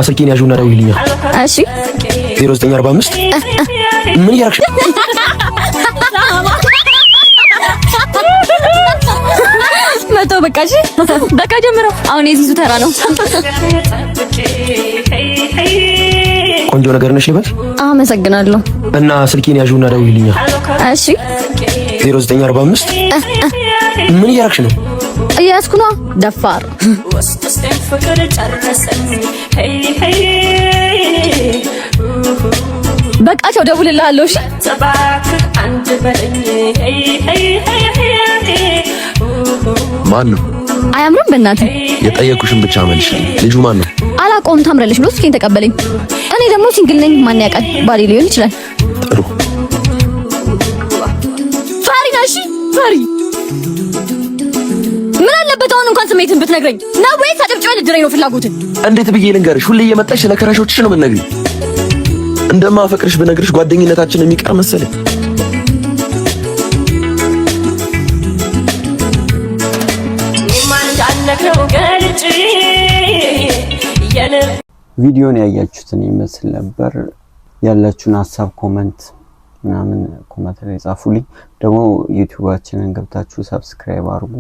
ስልኬን ያዡና ደውይልኝ። እሺ 0945 ምን ያረክሽ? መቶ በቃ እሺ በቃ ጀምረው። አሁን የዚዙ ተራ ነው። ቆንጆ ነገር ነሽ ይበል። አመሰግናለሁ። እና ስልኬን ያዡና ደውይልኝ። እሺ 0945 ምን ያረክሽ ነው? እያስኩ ነው ደፋር በቃ ቻው፣ ደውልልሃለሁ። እሺ ማን ነው? አያምርም? በእናትህ የጠየቁሽን ብቻ መልሽ። ልጁ ማን ነው? አላውቀውም። ታምራለች ብሎ ስልኬን ተቀበለኝ። እኔ ደግሞ ሲንግል ነኝ። ማን ያውቃል? ባሌ ሊሆን ይችላል። ጥሩ ፈሪ ነሽ ፈሪ። ምን አለበት አሁን እንኳን ስሜትን ብትነግረኝ ነው ወይስ አጨብጭበህ ልትድረኝ ነው ፍላጎትን? እንዴት ብዬ ልንገርሽ? ሁሌ እየመጣሽ ስለ ክራሾችሽ ነው የምትነግሪኝ። እንደማፈቅርሽ ብነግርሽ ጓደኝነታችን የሚቀር መሰለኝ። ቪዲዮን ያያችሁትን ይመስል ነበር። ያላችሁን ሀሳብ ኮሜንት ምናምን ኮሜንት ላይ ጻፉልኝ። ደግሞ ዩቲዩባችንን ገብታችሁ ሰብስክራይብ አድርጉ።